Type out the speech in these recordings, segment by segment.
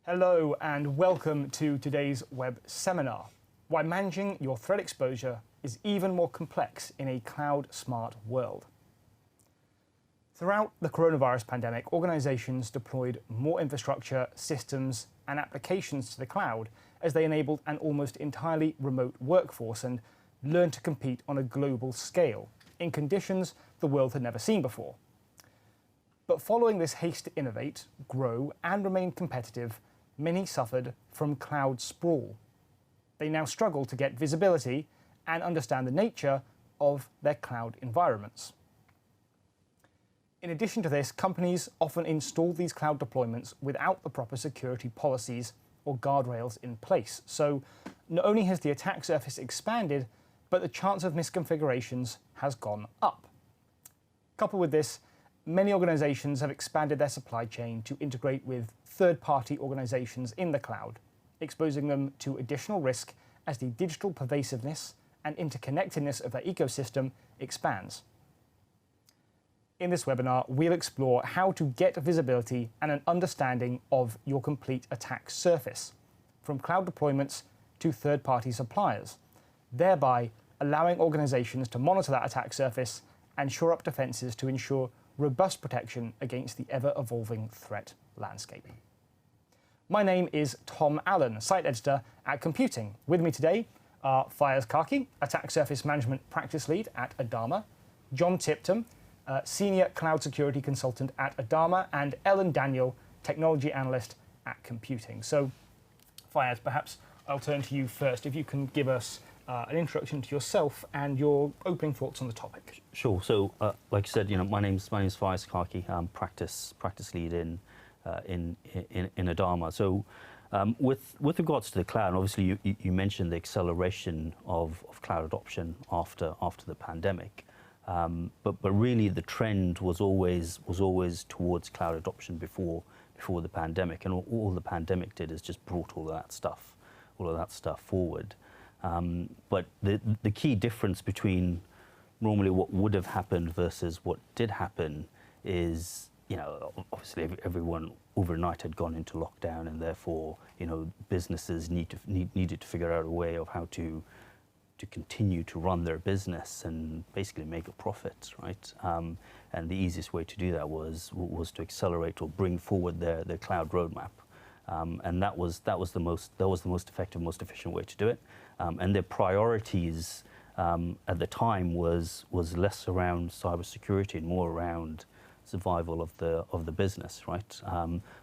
Hello and welcome to today's web seminar, Why Managing Your Threat Exposure is Even More Complex in a Cloud-Smart World. Throughout the coronavirus pandemic, organizations deployed more infrastructure, systems and applications to the cloud as they enabled an almost entirely remote workforce and learned to compete on a global scale in conditions the world had never seen before. But following this haste to innovate, grow and remain competitive, many suffered from cloud sprawl. They now struggle to get visibility and understand the nature of their cloud environments. In addition to this, companies often install these cloud deployments without the proper security policies or guardrails in place. So not only has the attack surface expanded, but the chance of misconfigurations has gone up. Coupled with this, many organizations have expanded their supply chain to integrate with third-party organizations in the cloud, exposing them to additional risk as the digital pervasiveness and interconnectedness of their ecosystem expands. In this webinar, we'll explore how to get visibility and an understanding of your complete attack surface, from cloud deployments to third-party suppliers, thereby allowing organizations to monitor that attack surface and shore up defenses to ensure robust protection against the ever-evolving threat landscape. My name is Tom Allen, Site Editor at Computing. With me today are Fayez Kaki, Attack Surface Management Practice Lead at Adarma, John Tipton, Senior Cloud Security Consultant at Adarma, and Ellen Daniel, Technology Analyst at Computing. So, Fayez, perhaps I'll turn to you first. If you can give us an introduction to yourself and your opening thoughts on the topic. Sure. So, like you said, my name's Fayez Kaki. I'm practice lead in Adarma. So, with regards to the cloud, obviously you mentioned the acceleration of cloud adoption after the pandemic, but really the trend was always towards cloud adoption before the pandemic, and all the pandemic did is just brought all of that stuff forward. But the key difference between normally what would have happened versus what did happen is, obviously everyone overnight had gone into lockdown, and therefore, businesses needed to figure out a way of how to continue to run their business and basically make a profit, right? And the easiest way to do that was to accelerate or bring forward their cloud roadmap. And that was the most effective, most efficient way to do it. And their priorities at the time was less around cybersecurity and more around survival of the business, right?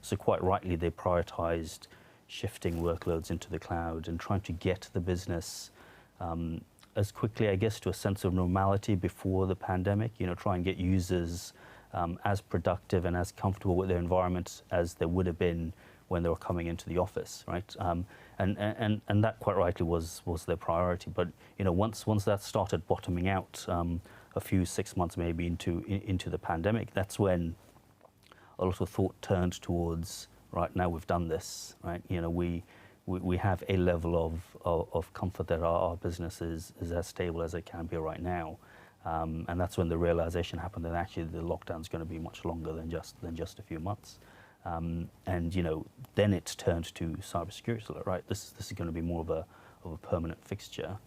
So quite rightly, they prioritized shifting workloads into the cloud and trying to get the business as quickly, I guess, to a sense of normality before the pandemic. Try and get users as productive and as comfortable with their environment as they would have been when they were coming into the office, right? And that quite rightly was their priority. But once that started bottoming out, a few 6 months maybe into the pandemic, that's when a lot of thought turned towards, right, now we've done this, right? We have a level of comfort that our business is as stable as it can be right now. And that's when the realization happened that actually the lockdown's going to be much longer than just a few months. And then it's turned to cybersecurity. So, right, this is going to be more of a permanent fixture.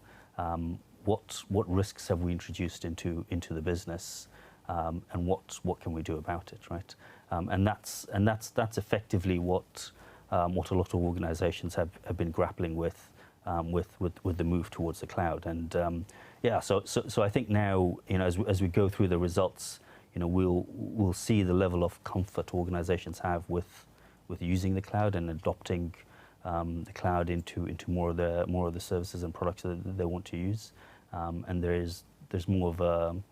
What risks have we introduced into the business, and what can we do about it, right? And that's effectively what a lot of organisations have been grappling with the move towards the cloud. And so I think now, as we go through the results, we'll see the level of comfort organizations have with using the cloud and adopting the cloud into more of the services and products that they want to use. And there's more of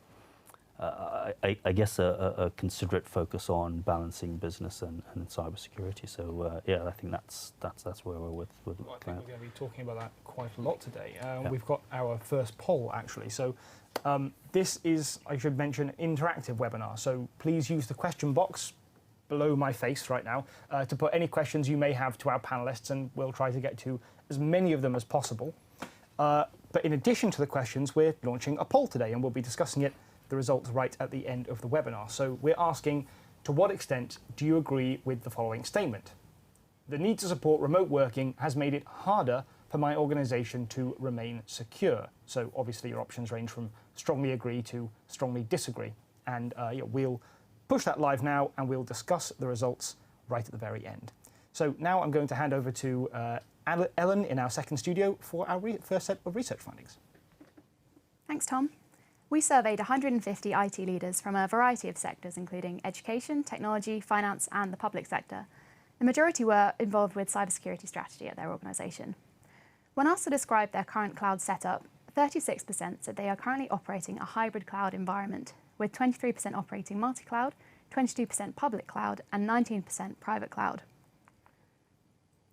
I guess a considerate focus on balancing business and cybersecurity. So I think that's where we're with cloud. I think we're going to be talking about that quite a lot today. We've got our first poll actually. So this is, I should mention, interactive webinar. So please use the question box below my face right now to put any questions you may have to our panelists, and we'll try to get to as many of them as possible. But in addition to the questions, we're launching a poll today, and we'll be discussing the results right at the end of the webinar. So we're asking, to what extent do you agree with the following statement? The need to support remote working has made it harder for my organisation to remain secure. So obviously your options range from strongly agree to strongly disagree. And we'll push that live now and we'll discuss the results right at the very end. So now I'm going to hand over to Ellen in our second studio for our first set of research findings. Thanks, Tom. We surveyed 150 IT leaders from a variety of sectors, including education, technology, finance, and the public sector. The majority were involved with cybersecurity strategy at their organisation. When asked to describe their current cloud setup, 36% said they are currently operating a hybrid cloud environment, with 23% operating multi-cloud, 22% public cloud, and 19% private cloud.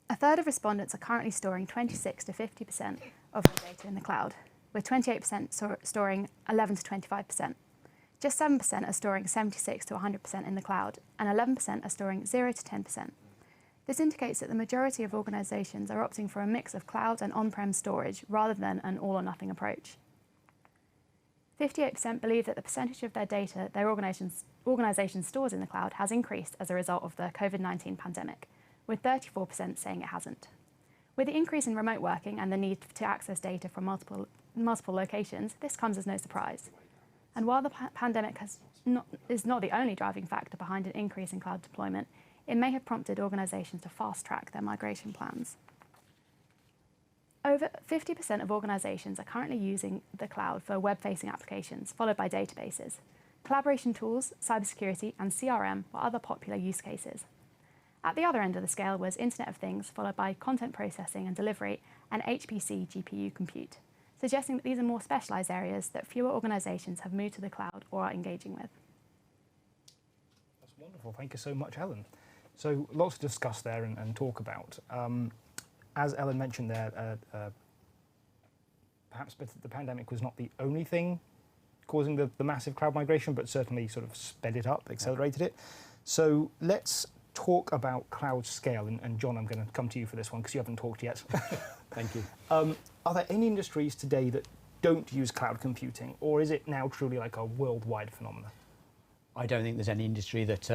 A third of respondents are currently storing 26 to 50% of their data in the cloud, with 28% storing 11 to 25%. Just 7% are storing 76 to 100% in the cloud, and 11% are storing 0 to 10%. This indicates that the majority of organisations are opting for a mix of cloud and on-prem storage rather than an all-or-nothing approach. 58% believe that the percentage of their data their organisation stores in the cloud has increased as a result of the COVID-19 pandemic, with 34% saying it hasn't. With the increase in remote working and the need to access data from multiple locations, this comes as no surprise. And while the pandemic is not the only driving factor behind an increase in cloud deployment, it may have prompted organisations to fast-track their migration plans. Over 50% of organisations are currently using the cloud for web-facing applications, followed by databases. Collaboration tools, cybersecurity, and CRM were other popular use cases. At the other end of the scale was Internet of Things, followed by content processing and delivery, and HPC GPU compute, suggesting that these are more specialised areas that fewer organisations have moved to the cloud or are engaging with. That's wonderful. Thank you so much, Ellen. So lots to discuss there and talk about. As Ellen mentioned there, perhaps the pandemic was not the only thing causing the massive cloud migration, but certainly sort of sped it up, accelerated it. So let's talk about cloud scale. And John, I'm going to come to you for this one because you haven't talked yet. Thank you. Are there any industries today that don't use cloud computing, or is it now truly like a worldwide phenomenon? I don't think there's any industry that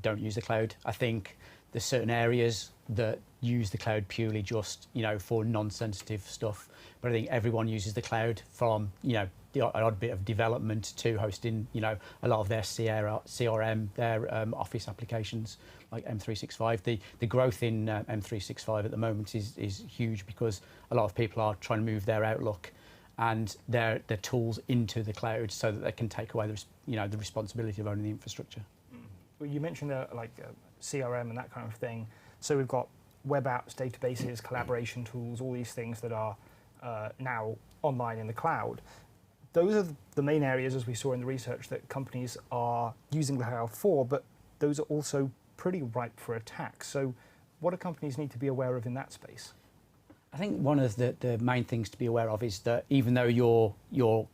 don't use the cloud. I think there's certain areas that use the cloud purely just, for non-sensitive stuff. But I think everyone uses the cloud from, the odd bit of development to hosting, a lot of their CRM, their office applications like M365. The growth in M365 at the moment is huge because a lot of people are trying to move their Outlook and their tools into the cloud so that they can take away the responsibility of owning the infrastructure. Well, you mentioned CRM and that kind of thing. So we've got web apps, databases, collaboration tools, all these things that are now online in the cloud. Those are the main areas, as we saw in the research, that companies are using the cloud for, but those are also pretty ripe for attack. So what do companies need to be aware of in that space? I think one of the main things to be aware of is that even though your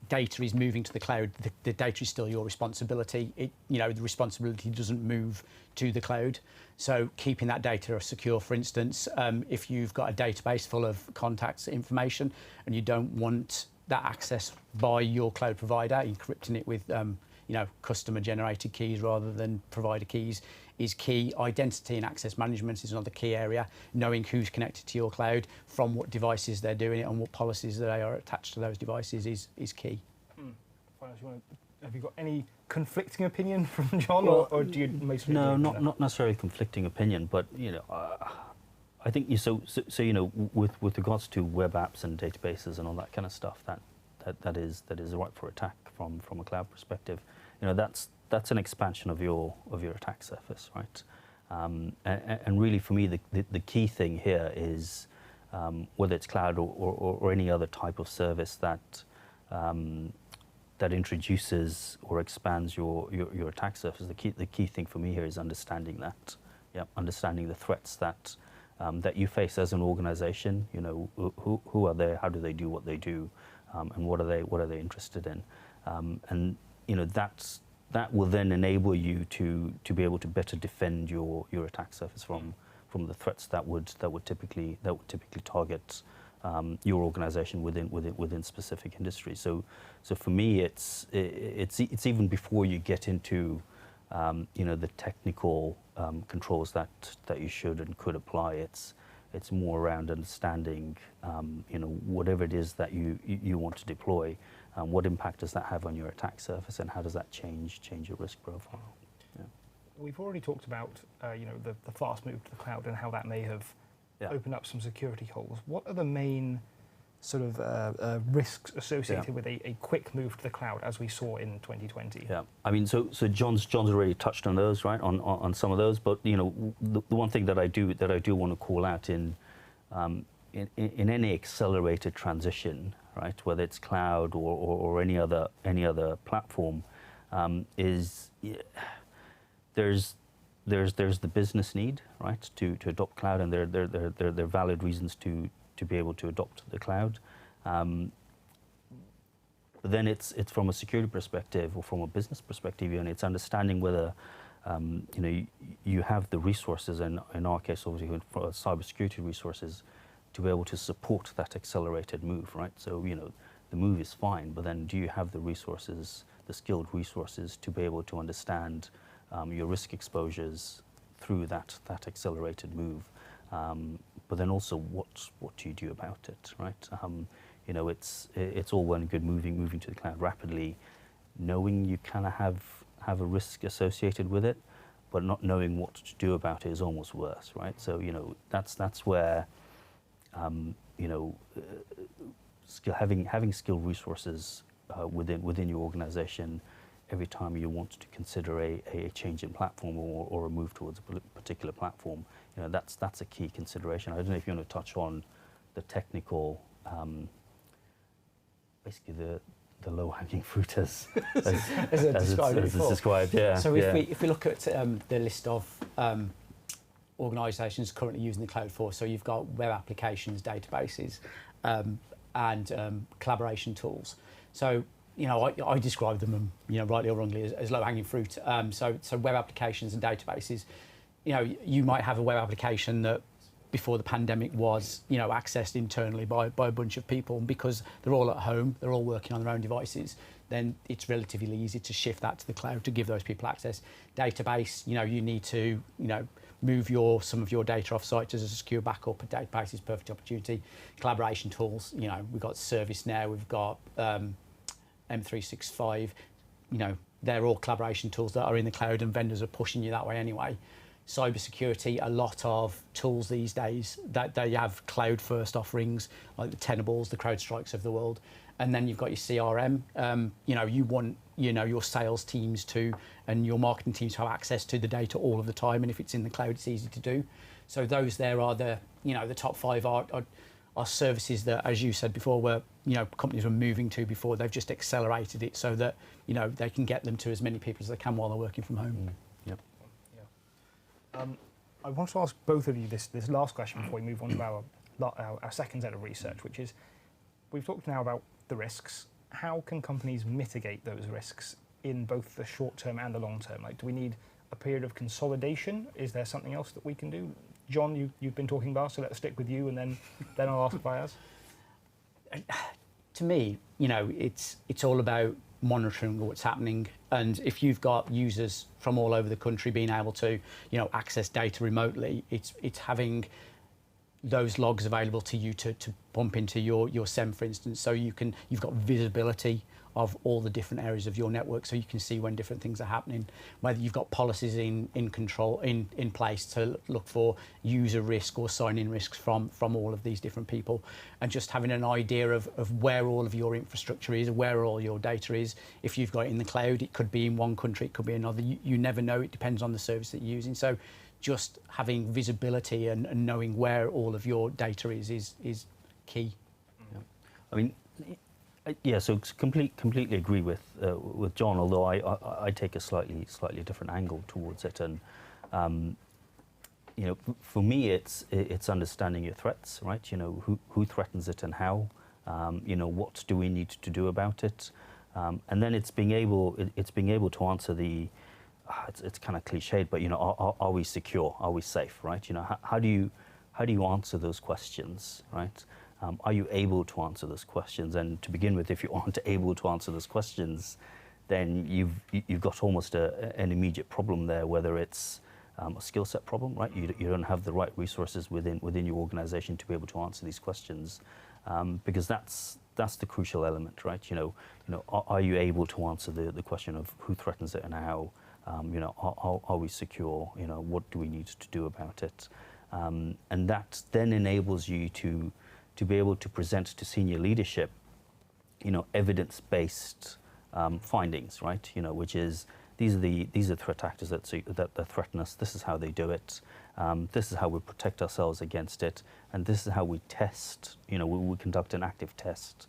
data is moving to the cloud, the data is still your responsibility. The responsibility doesn't move to the cloud. So keeping that data secure, for instance, if you've got a database full of contacts information and you don't want that access by your cloud provider, encrypting it with customer generated keys rather than provider keys is key. Identity and access management is another key area. Knowing who's connected to your cloud, from what devices they're doing it, and what policies they are attached to those devices is key. Have you got any conflicting opinion from John, well, or do you mostly? No, not necessarily conflicting opinion, but I think with regards to web apps and databases and all that kind of stuff, that is ripe for attack from a cloud perspective. That's an expansion of your attack surface, right? And really, for me, the key thing here is whether it's cloud or any other type of service that introduces or expands your attack surface. The key thing for me here is understanding that, understanding the threats that you face as an organisation. Who are they? How do they do what they do? And what are they interested in? And that will then enable you to be able to better defend your attack surface from the threats that would typically target your organisation within specific industries. So for me, it's even before you get into the technical controls that you should and could apply. It's more around understanding, whatever it is that you want to deploy, what impact does that have on your attack surface, and how does that change your risk profile? Yeah. We've already talked about the fast move to the cloud and how that may have opened up some security holes. What are the main sort of risks associated with a quick move to the cloud, as we saw in 2020? Yeah, I mean, so John's already touched on those, right? On some of those, but the one thing that I do want to call out in any accelerated transition, right, whether it's cloud or any other platform, is there's the business need, right, to adopt cloud, and there are valid reasons to be able to adopt the cloud. But then it's from a security perspective or from a business perspective, and it's understanding whether you have the resources, and in our case, obviously, for cybersecurity resources, to be able to support that accelerated move, right? So the move is fine, but then do you have the resources, the skilled resources, to be able to understand your risk exposures through that accelerated move? But then also, what do you do about it, right? It's all well and good moving to the cloud rapidly, knowing you kind of have a risk associated with it, but not knowing what to do about it is almost worse, right? So that's where having skilled resources within your organization every time you want to consider a change in platform or a move towards a particular platform, that's a key consideration. I don't know if you want to touch on the technical, basically the low-hanging fruit as it's described. Yeah. So if we look at the list of organisations currently using the cloud for, so you've got web applications, databases, and collaboration tools. So I describe them, rightly or wrongly, as low-hanging fruit. So web applications and databases. You might have a web application that before the pandemic was, accessed internally by a bunch of people, and because they're all at home, they're all working on their own devices, then it's relatively easy to shift that to the cloud to give those people access. Database, you need to, move some of your data off-site as a secure backup. A database is a perfect opportunity. Collaboration tools, we've got ServiceNow, we've got M365, they're all collaboration tools that are in the cloud, and vendors are pushing you that way anyway. Cybersecurity, a lot of tools these days that they have cloud-first offerings, like the Tenables, the CrowdStrikes of the world, and then you've got your CRM. You want your sales teams and your marketing teams to have access to the data all of the time, and if it's in the cloud, it's easy to do. So those there are the top 5 are services that, as you said before, were companies were moving to before. They've just accelerated it so that they can get them to as many people as they can while they're working from home. Yep. I want to ask both of you this last question before we move on to our second set of research, which is, we've talked now about the risks. How can companies mitigate those risks in both the short term and the long term? Like, do we need a period of consolidation? Is there something else that we can do? John, you've been talking about, so let's stick with you, and then I'll ask Fayaz. To me, it's all about monitoring what's happening, and if you've got users from all over the country being able to access data remotely, it's having those logs available to you to bump into your SEM, for instance, so you've got visibility of all the different areas of your network, so you can see when different things are happening, whether you've got policies in place to look for user risk or sign-in risks from all of these different people, and just having an idea of where all of your infrastructure is, where all your data is. If you've got it in the cloud, it could be in one country, it could be another. You never know, it depends on the service that you're using. So just having visibility and knowing where all of your data is key. Yeah. I mean, yeah, so completely agree with John, although I take a slightly different angle towards it, and for me it's understanding your threats, right? Who threatens it and how, what do we need to do about it, and then it's being able to answer the it's kind of cliched, but are we secure? Are we safe? Right? How do you answer those questions? Right? Are you able to answer those questions? And to begin with, if you aren't able to answer those questions, then you've got almost an immediate problem there. Whether it's a skill set problem, right? You don't have the right resources within your organization to be able to answer these questions, because that's the crucial element, right? Are you able to answer the question of who threatens it and how? Are we secure? What do we need to do about it? And that then enables you to be able to present to senior leadership, evidence-based findings, right? Which is these are threat actors that threaten us. This is how they do it. This is how we protect ourselves against it, and this is how we test. We conduct an active test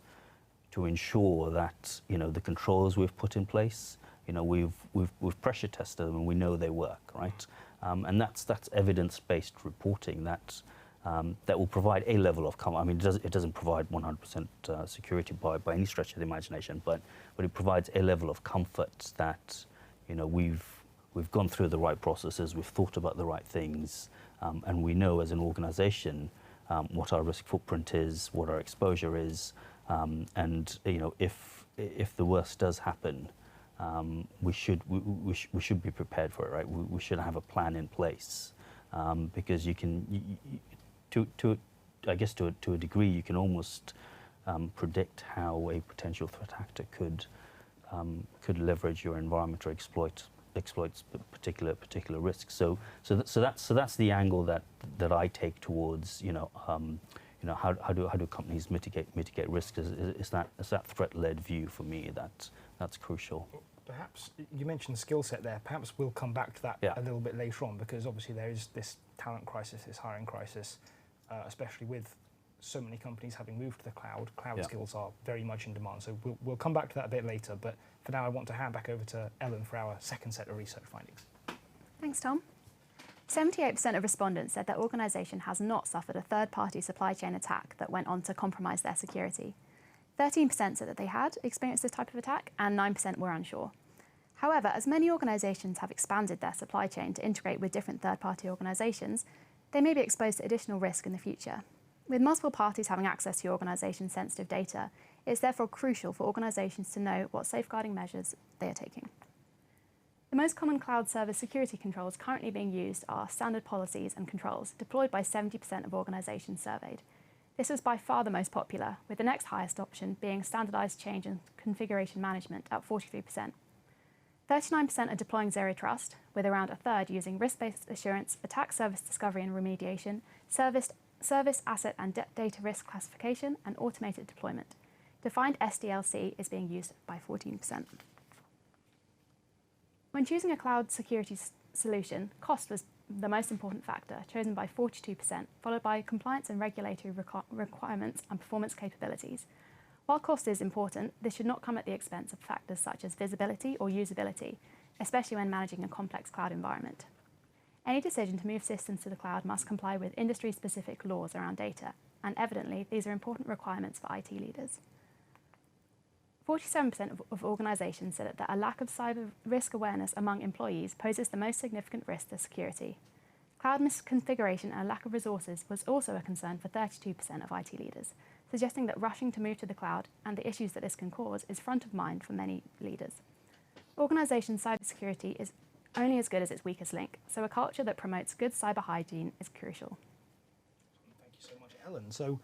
to ensure that the controls we've put in place, we've pressure tested them and we know they work, right? And that's evidence-based reporting that will provide a level of comfort. I mean, it doesn't provide 100% security by any stretch of the imagination, but it provides a level of comfort that we've gone through the right processes, we've thought about the right things, and we know as an organisation what our risk footprint is, what our exposure is, and if the worst does happen, we should be prepared for it, right? We should have a plan in place, because you can, I guess to a degree, you can almost predict how a potential threat actor could leverage your environment or exploits particular risks. So that's the angle that I take towards how do companies mitigate risks? Is that threat-led view for me that's crucial. Perhaps you mentioned skill set there. Perhaps we'll come back to that a little bit later on, because obviously there is this talent crisis, this hiring crisis, especially with so many companies having moved to the cloud. Cloud skills are very much in demand. So we'll come back to that a bit later. But for now, I want to hand back over to Ellen for our second set of research findings. Thanks, Tom. 78% of respondents said their organisation has not suffered a third-party supply chain attack that went on to compromise their security. 13% said that they had experienced this type of attack, and 9% were unsure. However, as many organisations have expanded their supply chain to integrate with different third-party organisations, they may be exposed to additional risk in the future. With multiple parties having access to your organisation's sensitive data, it is therefore crucial for organisations to know what safeguarding measures they are taking. The most common cloud service security controls currently being used are standard policies and controls, deployed by 70% of organisations surveyed. This is by far the most popular, with the next highest option being standardised change and configuration management at 43%. 39% are deploying Zero Trust, with around a third using risk-based assurance, attack service discovery and remediation, service asset and data risk classification, and automated deployment. Defined SDLC is being used by 14%. When choosing a cloud security solution, cost was the most important factor, chosen by 42%, followed by compliance and regulatory requirements and performance capabilities. While cost is important, this should not come at the expense of factors such as visibility or usability, especially when managing a complex cloud environment. Any decision to move systems to the cloud must comply with industry-specific laws around data, and evidently, these are important requirements for IT leaders. 47% of organisations said that a lack of cyber risk awareness among employees poses the most significant risk to security. Cloud misconfiguration and a lack of resources was also a concern for 32% of IT leaders, suggesting that rushing to move to the cloud and the issues that this can cause is front of mind for many leaders. Organisation cybersecurity is only as good as its weakest link, so a culture that promotes good cyber hygiene is crucial. Thank you so much, Ellen. So,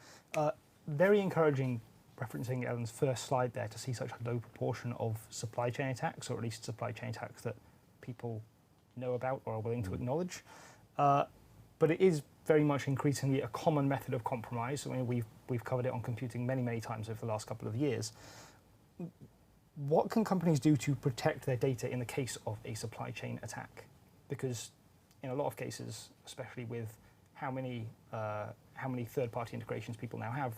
very encouraging, referencing Ellen's first slide there, to see such a low proportion of supply chain attacks, or at least supply chain attacks that people know about or are willing to acknowledge. But it is very much increasingly a common method of compromise. I mean, we've covered it on computing many times over the last couple of years. What can companies do to protect their data in the case of a supply chain attack? Because in a lot of cases, especially with how many third-party integrations people now have,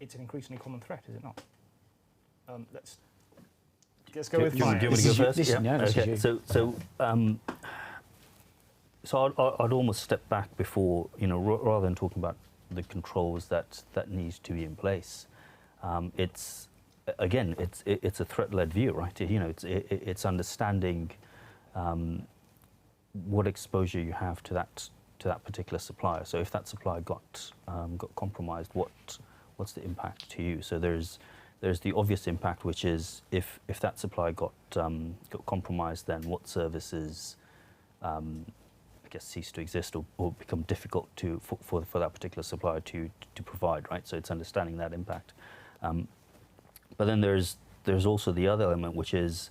it's an increasingly common threat, is it not? Let's go with fire. Do you want to go first? Okay. So I'd almost step back before, rather than talking about the controls that needs to be in place. It's a threat-led view, right? It's understanding what exposure you have to that particular supplier. So if that supplier got compromised, what's the impact to you? So there's the obvious impact, which is if that supplier got compromised, then what services I guess cease to exist or become difficult for that particular supplier to provide, right? So it's understanding that impact. But then there's also the other element, which is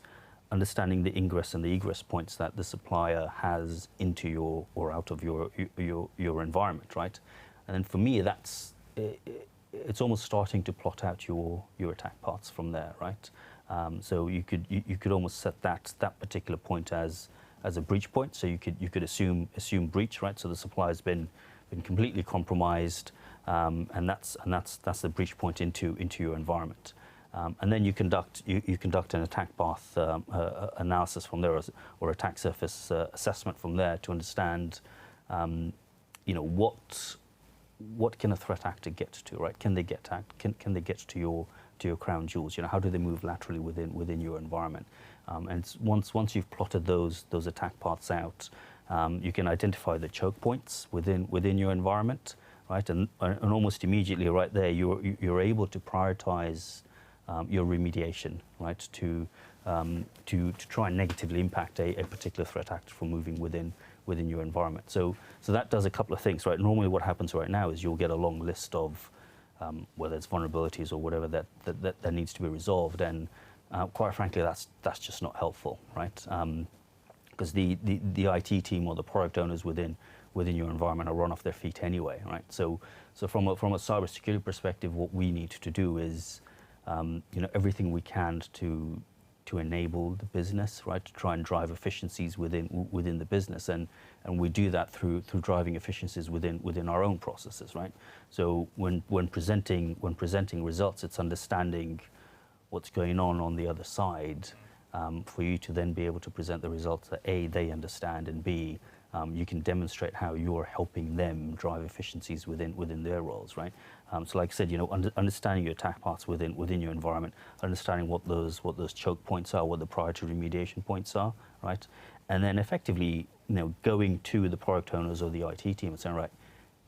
understanding the ingress and the egress points that the supplier has into your or out of your environment, right? And then for me, it's almost starting to plot out your attack paths from there, right? So you could almost set that particular point as a breach point. So you could assume breach, right? So the supplier's been completely compromised, and that's the breach point into your environment. And then you conduct an attack path analysis from there, or attack surface assessment from there to understand, what can a threat actor get to, right? Can they get can they get to your crown jewels? How do they move laterally within your environment? And once you've plotted those attack paths out, you can identify the choke points within your environment, right? And almost immediately, right there, you're able to prioritize your remediation, right? To try and negatively impact a particular threat actor from moving within your environment. So that does a couple of things, right? Normally, what happens right now is you'll get a long list of whether it's vulnerabilities or whatever that needs to be resolved, and quite frankly, that's just not helpful, right? Because the IT team or the product owners within your environment are run off their feet anyway, right? So from a cybersecurity perspective, what we need to do is everything we can to enable the business, right? To try and drive efficiencies within the business, and we do that through driving efficiencies within our own processes, right? So when presenting results, it's understanding what's going on the other side, for you to then be able to present the results that A, they understand, and B, you can demonstrate how you're helping them drive efficiencies within their roles, right? So like I said, understanding your attack paths within your environment, understanding what those choke points are, what the priority remediation points are, right? And then effectively, going to the product owners or the IT team and saying, right,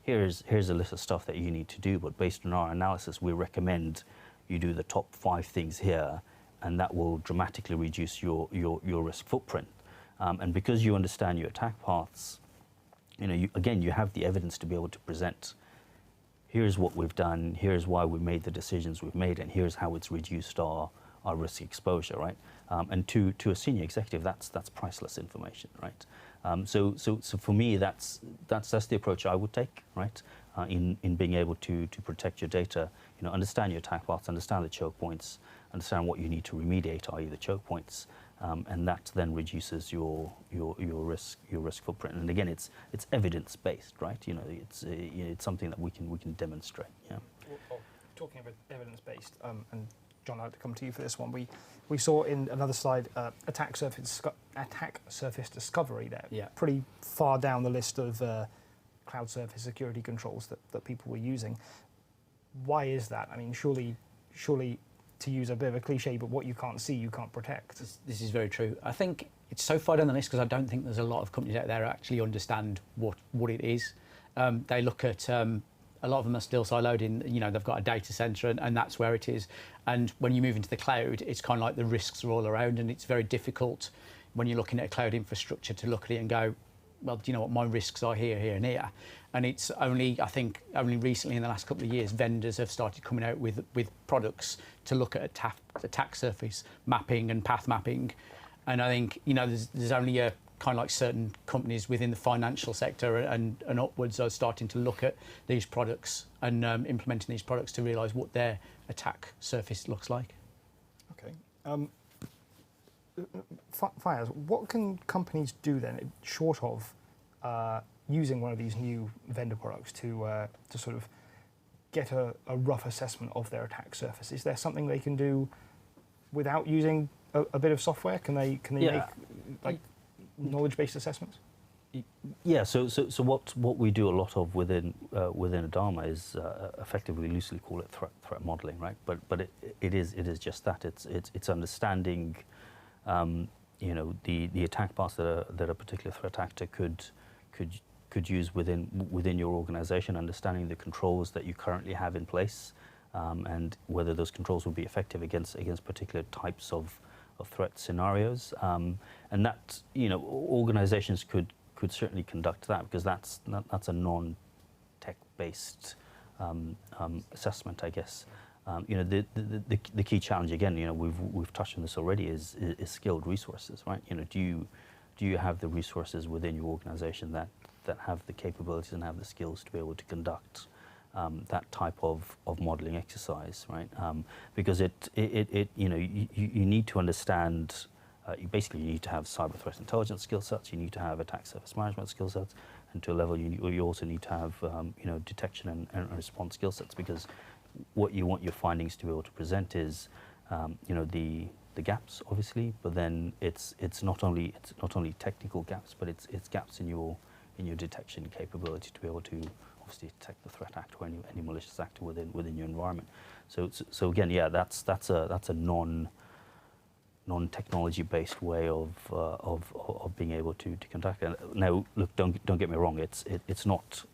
here's a list of stuff that you need to do, but based on our analysis, we recommend you do the top 5 things here, and that will dramatically reduce your risk footprint. And because you understand your attack paths, you have the evidence to be able to present, here's what we've done, here's why we made the decisions we've made, and here's how it's reduced our risk exposure, right? And to a senior executive, that's priceless information, right? So for me, that's the approach I would take, right? In being able to protect your data, understand your attack paths, understand the choke points, understand what you need to remediate, i.e. the choke points, and that then reduces your risk footprint. And again, it's evidence based, right? It's something that we can demonstrate. Yeah. Well, talking about evidence based, and John, I'd like to come to you for this one. We saw in another slide attack surface discovery there. Yeah. Pretty far down the list of cloud surface security controls that people were using. Why is that? I mean, surely, to use a bit of a cliche, but what you can't see, you can't protect. This is very true. I think it's so far down the list because I don't think there's a lot of companies out there who actually understand what it is. They look at, a lot of them are still siloed in, they've got a data center and that's where it is. And when you move into the cloud, it's kind of like the risks are all around, and it's very difficult when you're looking at a cloud infrastructure to look at it and go, well, do you know what, my risks are here, here and here. And it's only recently in the last couple of years, vendors have started coming out with products to look at attack surface mapping and path mapping. And I think, there's only a kind of like certain companies within the financial sector and upwards are starting to look at these products and implementing these products to realise what their attack surface looks like. Okay. Fires, what can companies do then, short of using one of these new vendor products to sort of get a rough assessment of their attack surface? Is there something they can do without using a bit of software? Can they make like knowledge-based assessments? Yeah. So what we do a lot of within Adarma is effectively loosely call it threat modeling, right? But it is just that. It's understanding the attack paths that a particular threat actor could use within your organization, understanding the controls that you currently have in place, and whether those controls will be effective against particular types of threat scenarios, and that, organizations could certainly conduct that, because that's a non-tech based assessment, I guess. The key challenge, again, we've touched on this already, is skilled resources, right? Do you have the resources within your organization that have the capabilities and have the skills to be able to conduct that type of modeling exercise, right? Because you need to understand. You need to have cyber threat intelligence skill sets. You need to have attack surface management skill sets, and to a level, you also need to have detection and response skill sets, because what you want your findings to be able to present is the gaps, obviously, but then it's not only technical gaps, but it's gaps in your detection capability to be able to obviously detect the threat actor or any malicious actor within your environment. So again, yeah, that's a non-technology based way of being able to conduct it. Now, look, don't get me wrong. It's not.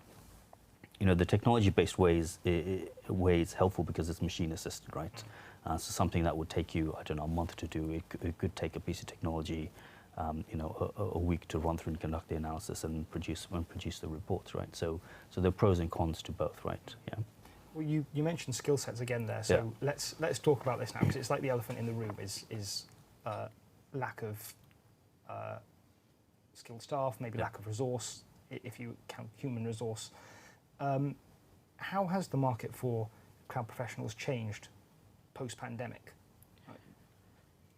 The technology-based way is helpful because it's machine-assisted, right? So something that would take you, I don't know, a month to do, it could take a piece of technology, a week to run through and conduct the analysis and produce the reports, right? So there are pros and cons to both, right? Yeah. Well, you mentioned skill sets again there, so yeah. Let's talk about this now, because it's like the elephant in the room is lack of skilled staff, maybe lack of resource, if you count human resource. How has the market for cloud professionals changed post-pandemic?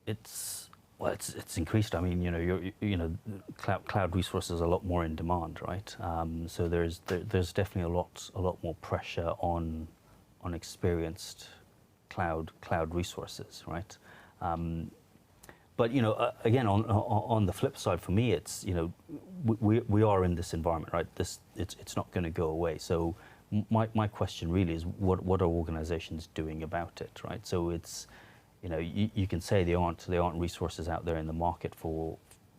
It's increased. I mean, cloud resources are a lot more in demand, right? So there's definitely a lot more pressure on experienced cloud resources, right? But again, on the flip side, for me, it's we are in this environment, right? It's not going to go away. So my question really is, what are organizations doing about it, right? So it's you can say there aren't resources out there in the market for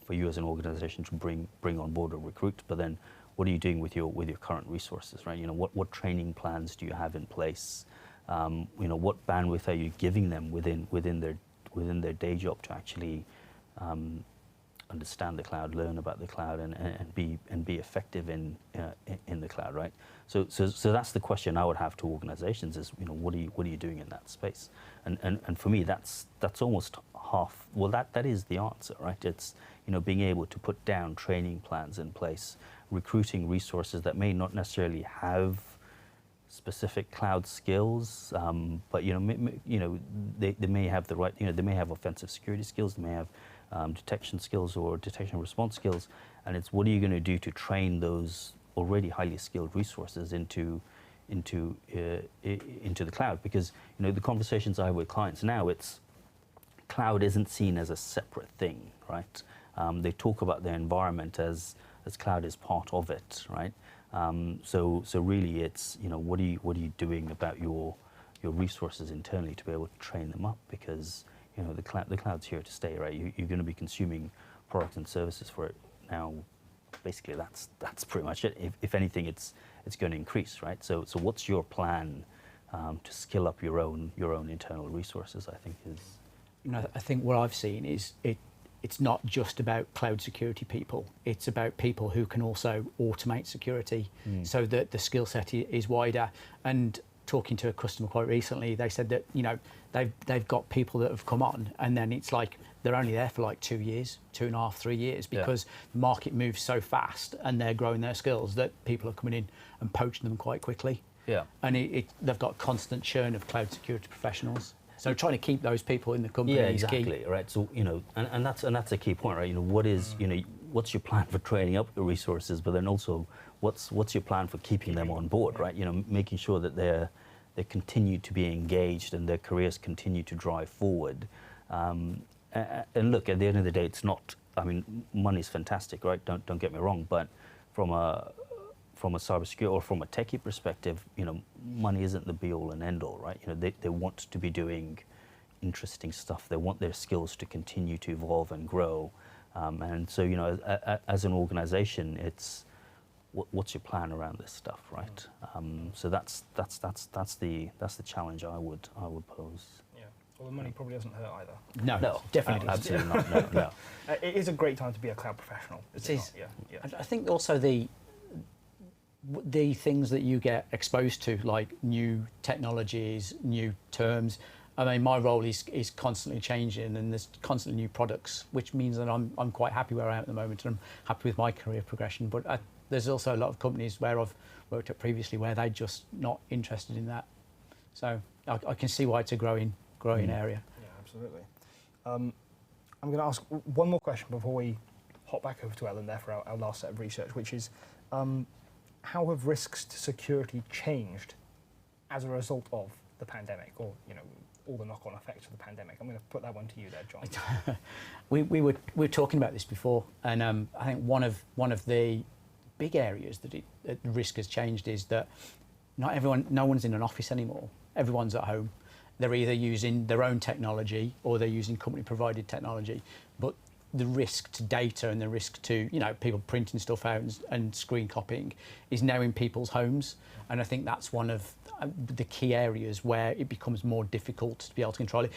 you as an organization to bring on board or recruit, but then what are you doing with your current resources, right? What training plans do you have in place? What bandwidth are you giving them within their day job to actually understand the cloud, learn about the cloud, and be effective in the cloud, right? So that's the question I would have to organizations: is what are you doing in that space? And for me, that's almost half. Well, that is the answer, right? It's being able to put down training plans in place, recruiting resources that may not necessarily have specific cloud skills, but they may have the right. They may have offensive security skills. They may have detection skills or detection and response skills. And it's what are you going to do to train those already highly skilled resources into the cloud? Because the conversations I have with clients now, it's cloud isn't seen as a separate thing, right? They talk about their environment as cloud is part of it, right? So really, it's what are you doing about your resources internally to be able to train them up? Because the cloud's here to stay, right? You're going to be consuming products and services for it now. Basically, that's pretty much it. If anything, it's going to increase, right? So what's your plan to skill up your own internal resources? I think is. I think what I've seen is it's not just about cloud security people. It's about people who can also automate security, so that the skill set is wider. And talking to a customer quite recently, they said that they've got people that have come on, and then it's like they're only there for like 2 years, 2.5, 3 years, because the market moves so fast and they're growing their skills that people are coming in and poaching them quite quickly. Yeah, and they've got constant churn of cloud security professionals. So trying to keep those people in the company is key. Exactly, right? So and that's a key point, right? What is what's your plan for training up your resources, but then also what's your plan for keeping them on board, right? Making sure that they continue to be engaged and their careers continue to drive forward. And look, at the end of the day, it's not. I mean, money's fantastic, right? Don't get me wrong, but from a cybersecurity or from a techie perspective, money isn't the be-all and end-all, right? They want to be doing interesting stuff. They want their skills to continue to evolve and grow. And so, as an organization, it's what's your plan around this stuff, right? So that's the challenge I would pose. Yeah. Well, the money probably doesn't hurt either. No, definitely doesn't. absolutely not. No. It is a great time to be a cloud professional. It is. Yeah. I think also the things that you get exposed to, like new technologies, new terms. I mean, my role is constantly changing, and there's constantly new products, which means that I'm quite happy where I am at the moment, and I'm happy with my career progression. But there's also a lot of companies where I've worked at previously where they're just not interested in that. So I can see why it's a growing area. Yeah, absolutely. I'm going to ask one more question before we hop back over to Ellen there for our last set of research, which is how have risks to security changed as a result of the pandemic, or all the knock-on effects of the pandemic? I'm going to put that one to you there, John. we were talking about this before, and I think one of the big areas that the risk has changed is that no one's in an office anymore. Everyone's at home. They're either using their own technology or they're using company-provided technology. But the risk to data and the risk to people printing stuff out and screen copying is now in people's homes, and I think that's one of the key areas where it becomes more difficult to be able to control it.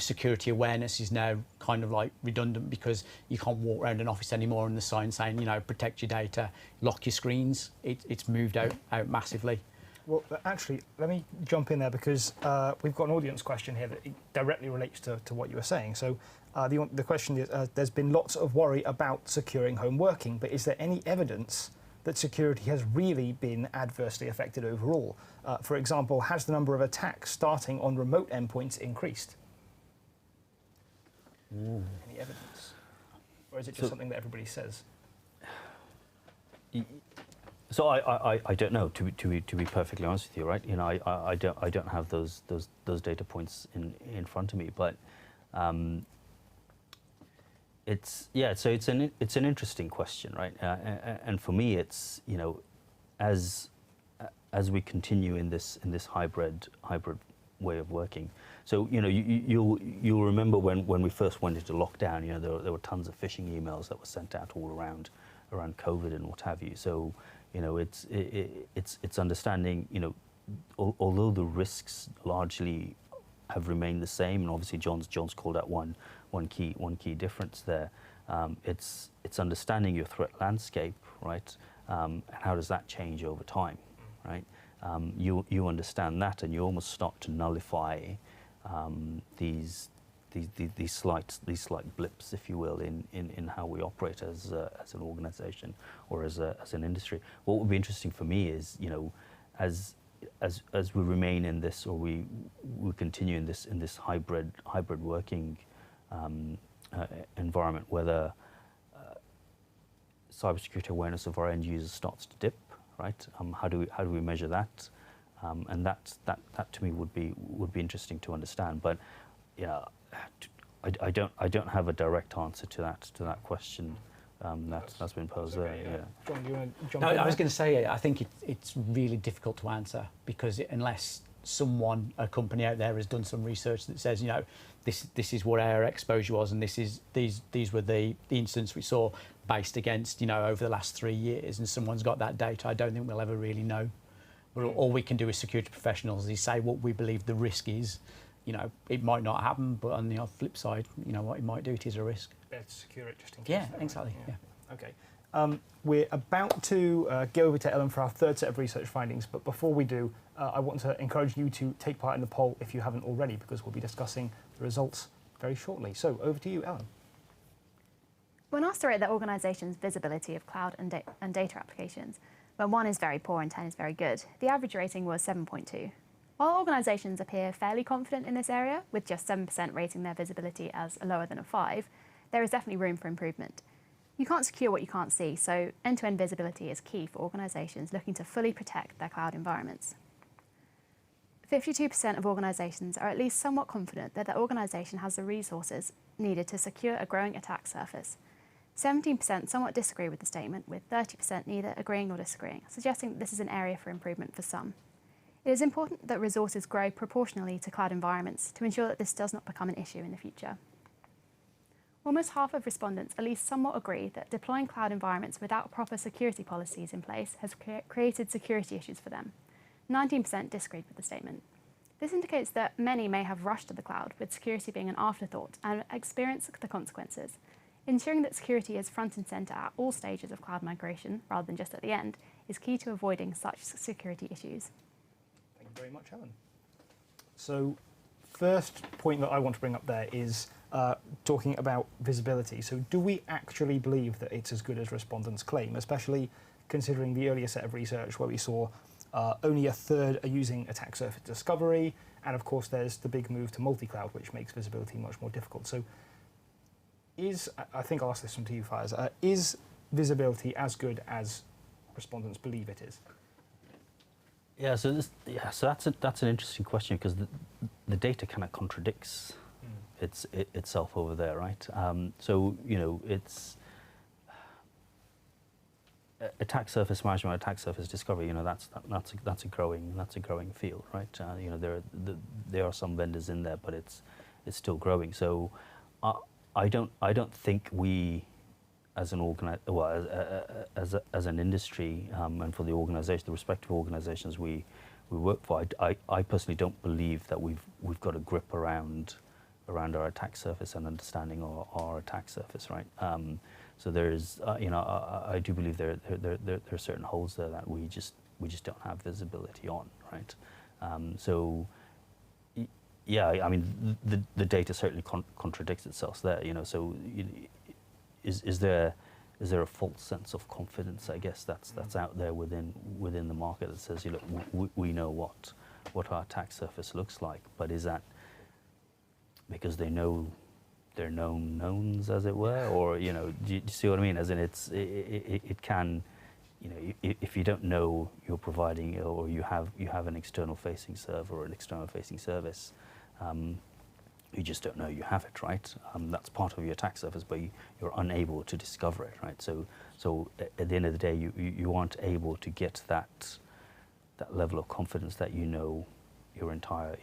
Security awareness is now kind of like redundant because you can't walk around an office anymore and the sign saying protect your data, lock your screens. It's moved out massively. Well, actually, let me jump in there because we've got an audience question here that directly relates to what you were saying. So the question is, there's been lots of worry about securing home working, but is there any evidence that security has really been adversely affected overall? For example, has the number of attacks starting on remote endpoints increased? Any evidence? Or is it just something that everybody says? So I don't know, to be perfectly honest with you, right? I don't have those data points in front of me, but so it's an interesting question, right? And for me, it's as we continue in this hybrid way of working. So you'll remember when we first went into lockdown, there were tons of phishing emails that were sent out all around COVID and what have you. So it's understanding, although the risks largely have remained the same, and obviously John's called out one key difference there. It's understanding your threat landscape, right? And how does that change over time, right? You understand that, and you almost start to nullify these slight blips, if you will, in how we operate as an organisation or as an industry. What would be interesting for me is, as we remain in this, or we continue in this hybrid working environment, whether cybersecurity awareness of our end users starts to dip, right? How do we measure that? And that to me would be interesting to understand. But I don't have a direct answer to that question that's been posed there. Okay, Yeah. John, do you want to jump No, in I was there? going to say, I think it's really difficult to answer because unless a company out there has done some research that says, this is what our exposure was, and these were the incidents we saw based against, over the last 3 years, and someone's got that data, I don't think we'll ever really know. But all we can do as security professionals is say what we believe the risk is. It might not happen, but on the flip side, what it might do, it is a risk. Better to secure it just in case. Yeah, though, right? exactly. Yeah. Okay. We're about to go over to Ellen for our third set of research findings, but before we do, I want to encourage you to take part in the poll if you haven't already, because we'll be discussing the results very shortly. So over to you, Ellen. When asked to rate their organisation's visibility of cloud and data applications, when 1 is very poor and 10 is very good, the average rating was 7.2. While organisations appear fairly confident in this area, with just 7% rating their visibility as lower than a 5, there is definitely room for improvement. You can't secure what you can't see, so end-to-end visibility is key for organisations looking to fully protect their cloud environments. 52% of organisations are at least somewhat confident that their organisation has the resources needed to secure a growing attack surface. 17% somewhat disagree with the statement, with 30% neither agreeing nor disagreeing, suggesting that this is an area for improvement for some. It is important that resources grow proportionally to cloud environments to ensure that this does not become an issue in the future. Almost half of respondents at least somewhat agree that deploying cloud environments without proper security policies in place has created security issues for them. 19% disagreed with the statement. This indicates that many may have rushed to the cloud, with security being an afterthought, and experience the consequences. Ensuring that security is front and centre at all stages of cloud migration, rather than just at the end, is key to avoiding such security issues. Thank you very much, Helen. So, first point that I want to bring up there is talking about visibility. So, do we actually believe that it's as good as respondents claim, especially considering the earlier set of research where we saw only a third are using attack surface discovery, and of course there's the big move to multi-cloud, which makes visibility much more difficult. So, I think I'll ask this from to you, Fires, is visibility as good as respondents believe it is? Yeah, so that's an interesting question, because the data kind of contradicts itself over there, right? So it's attack surface management, attack surface discovery. That's a growing field, right? There are some vendors in there, but it's still growing. So I don't think we, as an as an industry, and for the respective organisations we work for, I personally don't believe that we've got a grip around our attack surface and understanding our attack surface, right? So there's, I do believe there are certain holes there that we just don't have visibility on, right? So. Yeah, I mean, the data certainly contradicts itself there. So is there a false sense of confidence? I guess that's out there within the market that says, we know what our attack surface looks like, but is that because they know their known knowns, as it were, or do you see what I mean? As in, it can. If you don't know you're providing, or you have an external facing server or an external facing service, you just don't know you have it, right? That's part of your attack surface, but you're unable to discover it, right? So at the end of the day, you aren't able to get that level of confidence that you know your entire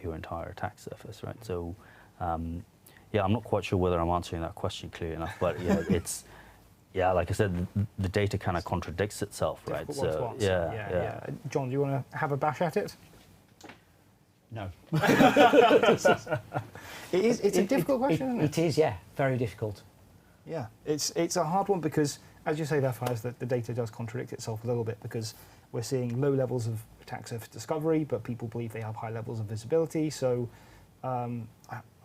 attack surface, right? So yeah, I'm not quite sure whether I'm answering that question clearly enough, but yeah, it's. Yeah, like I said, the data kind of contradicts itself, right? So, yeah. John, do you want to have a bash at it? No. It's a difficult question, isn't it? It is, yeah, very difficult. Yeah, it's a hard one because, as you say there, Fires, that the data does contradict itself a little bit, because we're seeing low levels of attack surface discovery, but people believe they have high levels of visibility. So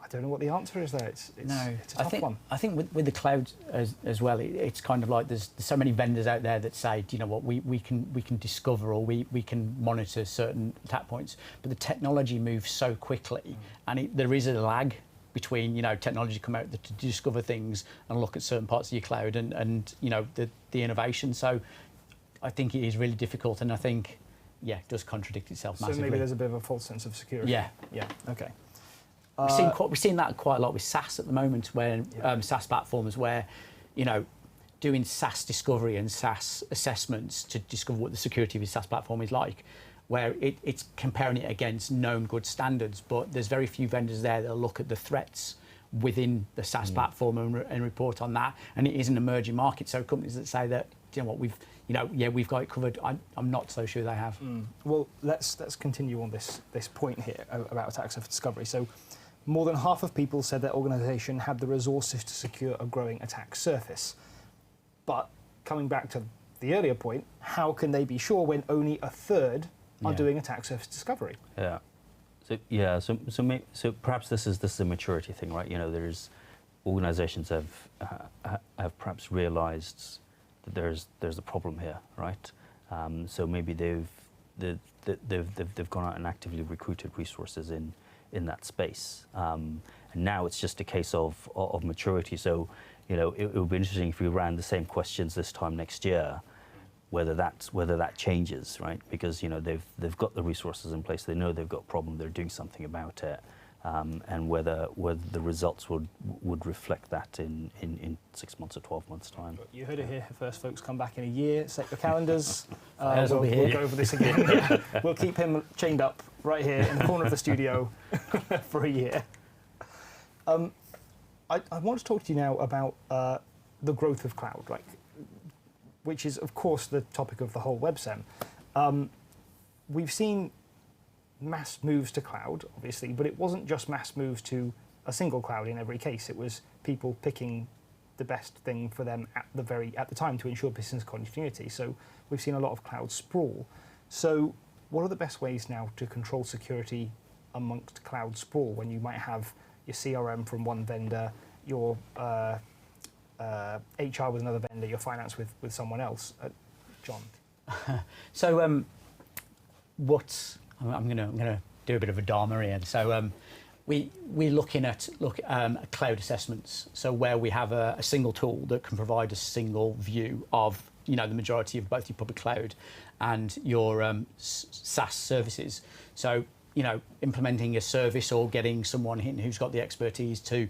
I don't know what the answer is there. It's a tough one. I think with the cloud as well, it's kind of like there's so many vendors out there that say, do you know what, we can discover, or we can monitor certain attack points, but the technology moves so quickly, and there is a lag between technology come out to discover things and look at certain parts of your cloud and the innovation. So I think it is really difficult, and I think it does contradict itself massively. So maybe there's a bit of a false sense of security. Yeah. Okay. We've seen that quite a lot with SaaS at the moment, where SaaS platforms where, doing SaaS discovery and SaaS assessments to discover what the security of a SaaS platform is like, where it's comparing it against known good standards, but there's very few vendors there that look at the threats within the SaaS platform and report on that, and it is an emerging market. So companies that say that, we've got it covered, I'm not so sure they have. Well, let's continue on this point here about attack surface discovery. So, more than half of people said their organisation had the resources to secure a growing attack surface. But coming back to the earlier point, how can they be sure when only a third are doing attack surface discovery? Yeah. So perhaps this is a maturity thing, right? There's organisations have perhaps realised that there's a problem here, right? So maybe they've gone out and actively recruited resources in that space, and now it's just a case of maturity. So it would be interesting if we ran the same questions this time next year, whether that changes, right? Because they've got the resources in place, they know they've got a problem, they're doing something about it, and whether the results would reflect that in 6 months or 12 months time. You heard it here first, folks. Come back in a year, set your calendars. We'll go over this again. We'll keep him chained up right here in the corner of the studio for a year. I want to talk to you now about the growth of cloud, which is, of course, the topic of the whole WebSem. We've seen mass moves to cloud, obviously, but it wasn't just mass moves to a single cloud in every case. It was people picking the best thing for them at the time to ensure business continuity. So we've seen a lot of cloud sprawl. So what are the best ways now to control security amongst cloud sprawl when you might have your CRM from one vendor, your HR with another vendor, your finance with someone else? John. So I'm going to do a bit of Adarma here. So we're looking at cloud assessments. So where we have a single tool that can provide a single view of the majority of both your public cloud and your SaaS services. So implementing a service or getting someone in who's got the expertise to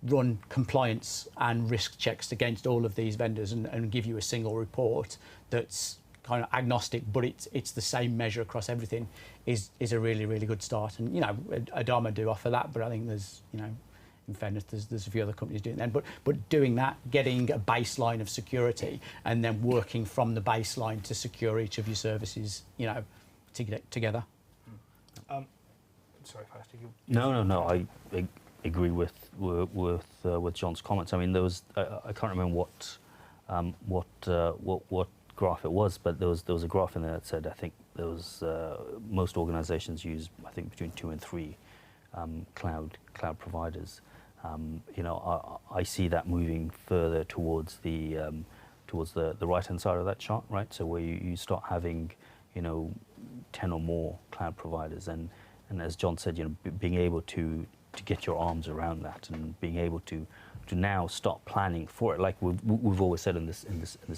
run compliance and risk checks against all of these vendors and give you a single report that's kind of agnostic, but it's the same measure across everything is a really, really good start. And Adarma do offer that, but I think there's in fairness there's a few other companies doing that. But doing that, getting a baseline of security, and then working from the baseline to secure each of your services, to get together. Sorry, Pastor. No. I agree with John's comments. I mean, there was I can't remember what graph it was, but there was a graph in there that said I think there was most organisations use between 2 and 3 cloud providers. I see that moving further towards the right hand side of that chart, right? So where you start having 10 or more cloud providers, and as John said, being able to get your arms around that and being able to now start planning for it, like we've always said in this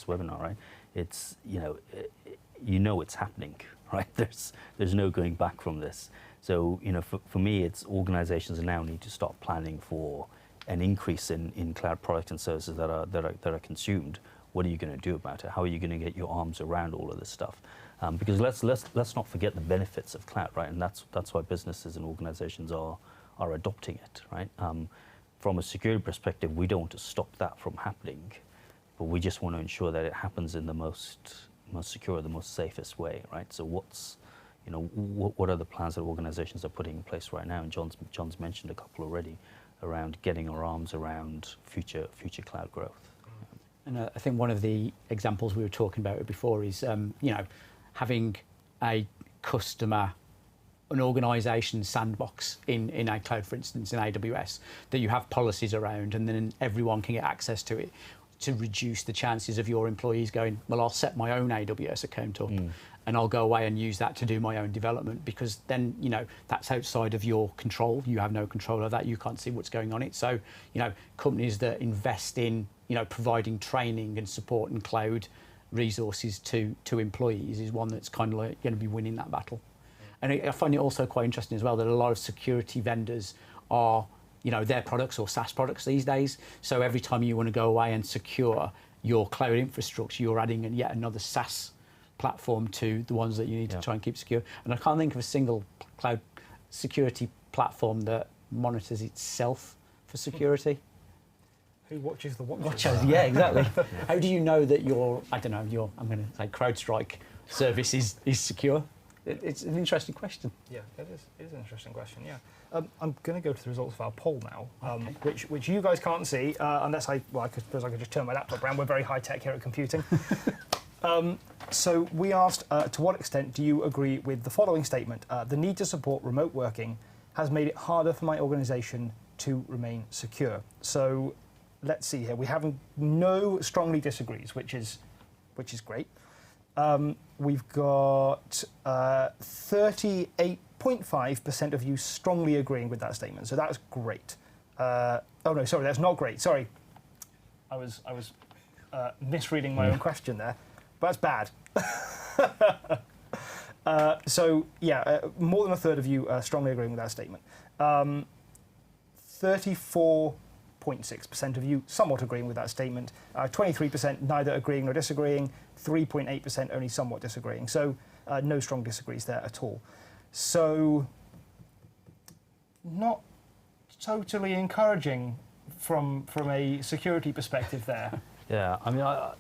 webinar, right? It's it's happening, right? There's no going back from this. So for me, it's organisations now need to start planning for an increase in cloud products and services that are consumed. What are you going to do about it? How are you going to get your arms around all of this stuff? Because let's not forget the benefits of cloud, right? And that's why businesses and organisations are adopting it, right? From a security perspective, we don't want to stop that from happening, but we just want to ensure that it happens in the most secure, the most safest way, right? So what are the plans that organisations are putting in place right now? And John's mentioned a couple already around getting our arms around future cloud growth. And I think one of the examples we were talking about before is having a customer, an organisation sandbox in a cloud, for instance, in AWS, that you have policies around, and then everyone can get access to it, to reduce the chances of your employees going, well, I'll set my own AWS account up and I'll go away and use that to do my own development, because then, that's outside of your control. You have no control of that. You can't see what's going on it. So, companies that invest in, providing training and support and cloud resources to employees is one that's kind of like going to be winning that battle. And I find it also quite interesting as well that a lot of security vendors are, their products or SaaS products these days. So every time you want to go away and secure your cloud infrastructure, you're adding yet another SaaS platform to the ones that you need to try and keep secure. And I can't think of a single cloud security platform that monitors itself for security. Who watches the watchers? Watchers, yeah, exactly. How do you know that I'm going to say CrowdStrike service is secure? It's an interesting question. Yeah, it is an interesting question, yeah. I'm going to go to the results of our poll now, Okay. which you guys can't see, unless I suppose I could just turn my laptop around. We're very high-tech here at computing. So we asked, to what extent do you agree with the following statement? The need to support remote working has made it harder for my organisation to remain secure. So let's see here. We have no strongly disagrees, which is great. We've got 38.5% of you strongly agreeing with that statement. So that's great. Oh no, sorry, that's not great. Sorry, I was misreading my own question there. But that's bad. So yeah, more than a third of you strongly agreeing with that statement. 34.6% of you somewhat agreeing with that statement. 23% neither agreeing nor disagreeing. 3.8% only somewhat disagreeing. So no strong disagrees there at all. So not totally encouraging from a security perspective there. Yeah, I mean, I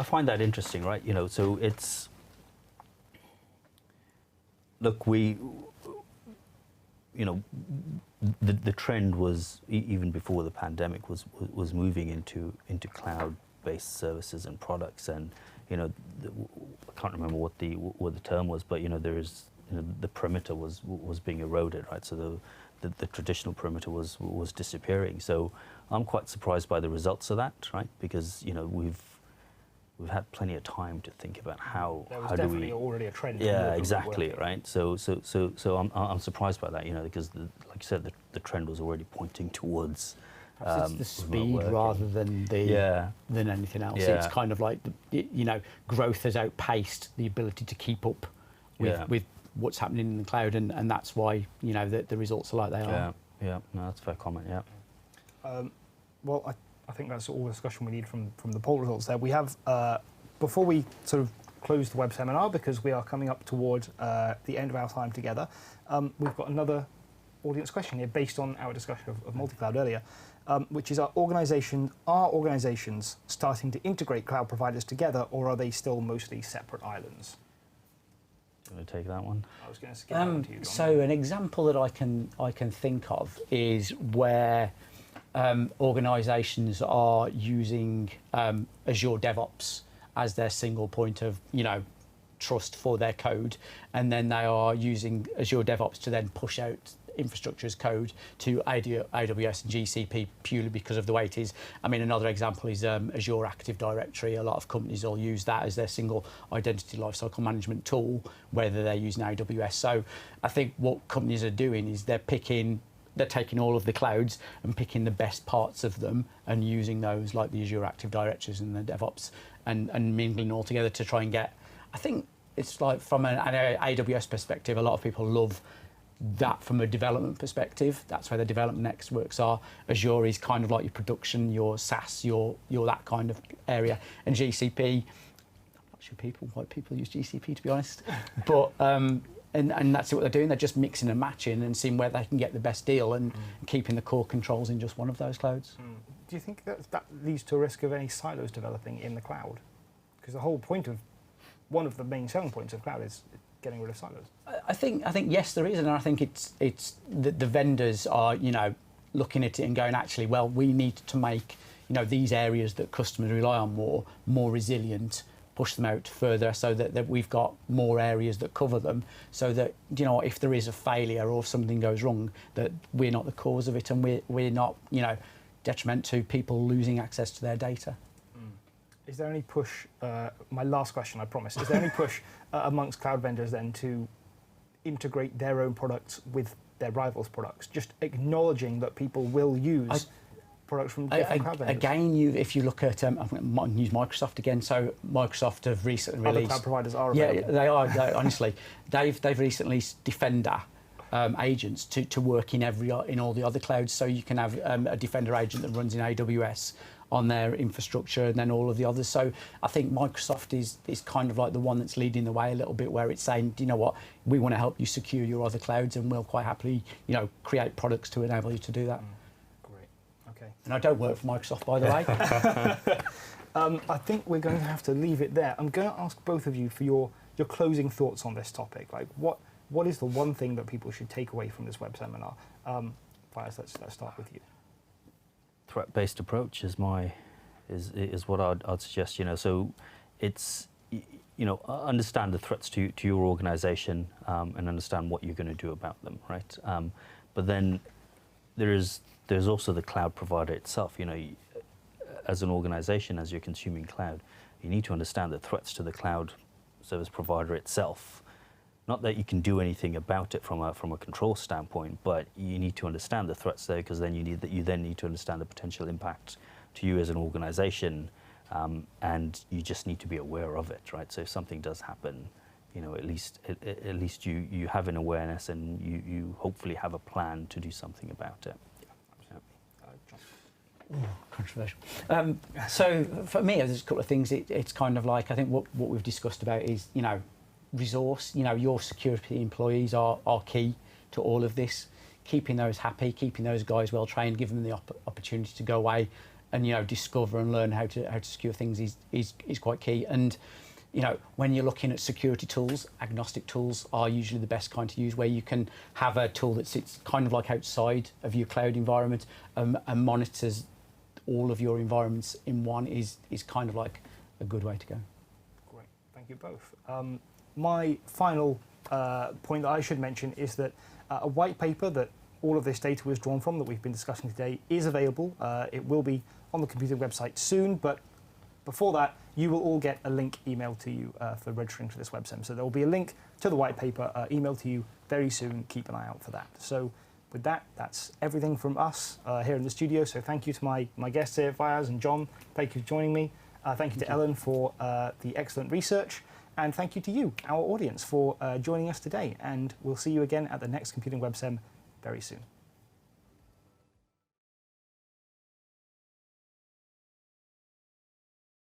find that interesting, right? So it's look, the trend was even before the pandemic was moving into cloud-based services and products, and I can't remember what the term was, but there is the perimeter was being eroded, right? So the traditional perimeter was disappearing. So I'm quite surprised by the results of that, right? Because we've had plenty of time to think about how there was do definitely we already a trend. Yeah, exactly, right? So I'm surprised by that, because like you said, the trend was already pointing towards Perhaps it's the speed working. rather than than anything else. Yeah. It's kind of like growth has outpaced the ability to keep up with what's happening in the cloud, and that's why the results are like they are. Yeah, no, that's a fair comment. Yeah. Well, I think that's all the discussion we need from the poll results there. We have, before we sort of close the web seminar, because we are coming up toward the end of our time together, we've got another audience question here based on our discussion of multi-cloud earlier, which is, are organizations starting to integrate cloud providers together, or are they still mostly separate islands? Do you want to take that one? I was going to skip that one to you, John. So an example that I can think of is where organisations are using Azure DevOps as their single point of trust for their code, and then they are using Azure DevOps to then push out infrastructure as code to AWS and GCP purely because of the way it is. I mean, another example is Azure Active Directory. A lot of companies will use that as their single identity lifecycle management tool, whether they're using AWS. So I think what companies are doing is they're taking all of the clouds and picking the best parts of them and using those, like the Azure Active Directories and the DevOps, and mingling all together to try and get, I think it's like from an AWS perspective, a lot of people love that from a development perspective. That's where the development networks are. Azure is kind of like your production, your SaaS, your that kind of area. And GCP, I'm not sure white people use GCP, to be honest. But and that's what they're doing. They're just mixing and matching and seeing where they can get the best deal and keeping the core controls in just one of those clouds. Do you think that leads to a risk of any silos developing in the cloud? Because the whole point of one of the main selling points of cloud is getting rid of silos. I think yes, there is, and I think it's the vendors are looking at it and going, actually, well, we need to make these areas that customers rely on more resilient, push them out further so that we've got more areas that cover them, so that if there is a failure or if something goes wrong, that we're not the cause of it and we're not detriment to people losing access to their data. Is there any push, my last question, I promise, is there any push amongst cloud vendors then to integrate their own products with their rivals' products, just acknowledging that people will use products from different cloud vendors? Again, if you look at, I might use Microsoft again, so Microsoft have recently released... Other cloud providers are available. Yeah, they are, honestly. They've recently Defender agents to work in all the other clouds, so you can have a Defender agent that runs in AWS on their infrastructure and then all of the others. So I think Microsoft is kind of like the one that's leading the way a little bit, where it's saying, do you know what, we want to help you secure your other clouds, and we'll quite happily create products to enable you to do that. Great, okay. And I don't work for Microsoft, by the way. I think we're going to have to leave it there. I'm going to ask both of you for your closing thoughts on this topic. Like, what is the one thing that people should take away from this web seminar? Fires, let's start with you. Threat-based approach is what I'd suggest. So it's understand the threats to your organisation and understand what you're going to do about them, right? But then there's also the cloud provider itself. As an organisation, as you're consuming cloud, you need to understand the threats to the cloud service provider itself. Not that you can do anything about it from a control standpoint, but you need to understand the threats there, because then you then need to understand the potential impact to you as an organisation, and you just need to be aware of it, right? So if something does happen, at least you have an awareness, and you hopefully have a plan to do something about it. Yeah, absolutely. Ooh, controversial. So for me, there's a couple of things. It's kind of like, I think what we've discussed about is resource. Your security employees are key to all of this. Keeping those happy, keeping those guys well trained, giving them the opportunity to go away and discover and learn how to secure things is quite key. And you know, when you're looking at security tools, agnostic tools are usually the best kind to use, where you can have a tool that sits kind of like outside of your cloud environment and monitors all of your environments in one is kind of like a good way to go. Great, thank you both. My final point that I should mention is that a white paper that all of this data was drawn from that we've been discussing today is available. It will be on the computing website soon, but before that, you will all get a link emailed to you for registering for this WebSem. So there will be a link to the white paper emailed to you very soon. Keep an eye out for that. So with that, that's everything from us here in the studio. So thank you to my guests here, Fayaz and John. Thank you for joining me. Thank you to Ellen for the excellent research. And thank you to you, our audience, for joining us today. And we'll see you again at the next Computing WebSem very soon.